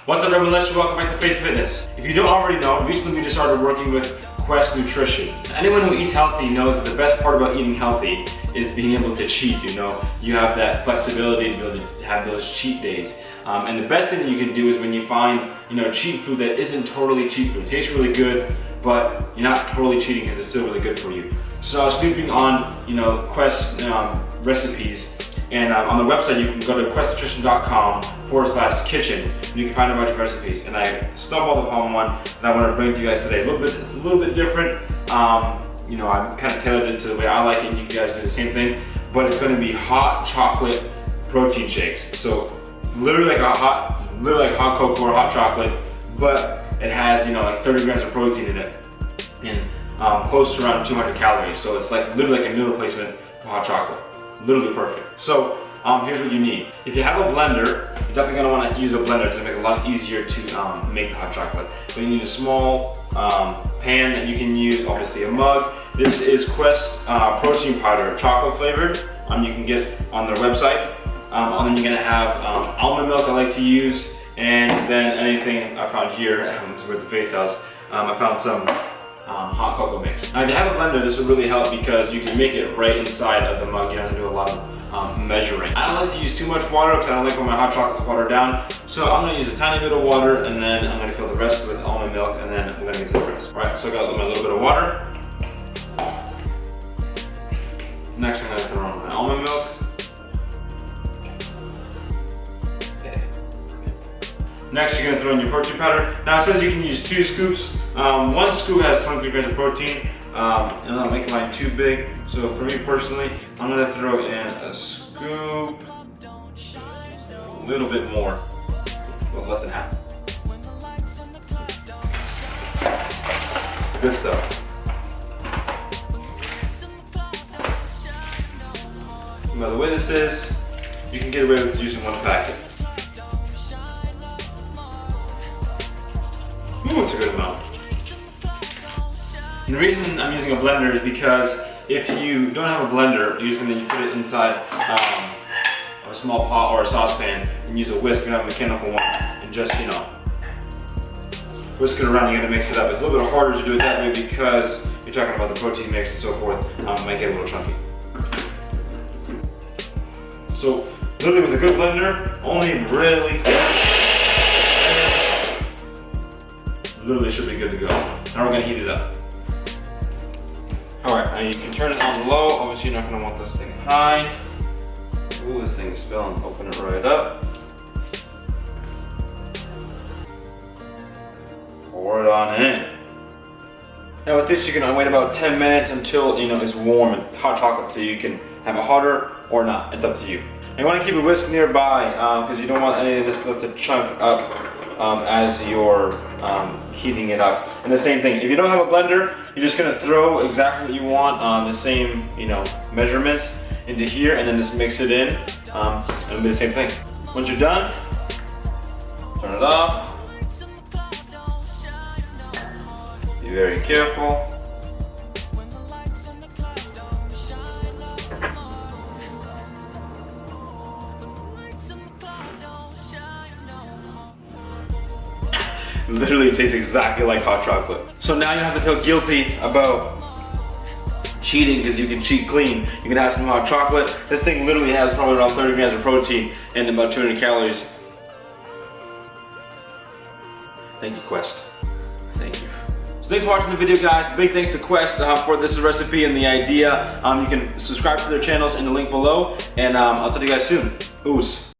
What's up everyone, welcome back to Face Fitness. If you don't already know, recently we just started working with Quest Nutrition. Anyone who eats healthy knows that the best part about eating healthy is being able to cheat, you know. You have that flexibility to be able to have those cheat days. And the best thing that you can do is when you find, cheat food that isn't totally cheat food. It tastes really good, but you're not totally cheating because it's still really good for you. So I was snooping on, Quest recipes. And on the website, you can go to questnutrition.com/kitchen, and you can find a bunch of recipes. And I stumbled upon one that I want to bring to you guys today. It's a little bit different. I'm kind of tailored it to the way I like it, and you guys do the same thing. But it's going to be hot chocolate protein shakes. So literally like hot cocoa or hot chocolate, but it has like 30 grams of protein in it, and close to around 200 calories. So it's like literally like a meal replacement for hot chocolate. Literally perfect. So here's what you need. If you have a blender, you're definitely going to want to use a blender to make it a lot easier to make the hot chocolate. So you need a small pan that you can use, obviously a mug. This is Quest protein powder, chocolate flavored. You can get on their website. And then you're going to have almond milk I like to use, and then anything I found here, we're at the Face House, I found some hot cocoa mix. Now if you have a blender, this will really help because you can make it right inside of the mug. You don't have to do a lot of measuring. I don't like to use too much water because I don't like when my hot chocolate's watered down. So I'm going to use a tiny bit of water, and then I'm going to fill the rest with almond milk, and then I'm going to get to the rest. Alright, so I got my little bit of water. Next I'm going to throw in my almond milk. Next, you're going to throw in your protein powder. Now it says you can use 2 scoops. 1 scoop has 23 grams of protein, and I'm making mine too big. So for me personally, I'm going to throw in a scoop, a little bit more, well, less than half. Good stuff. And by the way this is, you can get away with using 1 packet. Ooh, it's a good amount. And the reason I'm using a blender is because if you don't have a blender, you're just going to put it inside a small pot or a saucepan and use a whisk. You have a mechanical one, and just whisk it around. You got to mix it up. It's a little bit harder to do it that way because you're talking about the protein mix and so forth. It might get a little chunky. So literally with a good blender, only really literally should be good to go. Now we're going to heat it up. Alright, now you can turn it on low. Obviously you're not going to want this thing high. Ooh, this thing is spilling. Open it right up. Pour it on in. Now with this, you're going to wait about 10 minutes until it's warm. It's hot chocolate, so you can have it hotter or not. It's up to you. And you want to keep a whisk nearby because you don't want any of this stuff to chunk up as you're heating it up. And the same thing, if you don't have a blender, you're just going to throw exactly what you want on the same measurements into here, and then just mix it in, and it'll be the same thing. Once you're done, turn it off. Be very careful. Literally, it tastes exactly like hot chocolate. So now you don't have to feel guilty about cheating because you can cheat clean. You can have some hot chocolate. This thing literally has probably around 30 grams of protein and about 200 calories. Thank you, Quest. Thank you. So thanks for watching the video, guys. Big thanks to Quest for this recipe and the idea. You can subscribe to their channels in the link below, and I'll talk to you guys soon. Oos.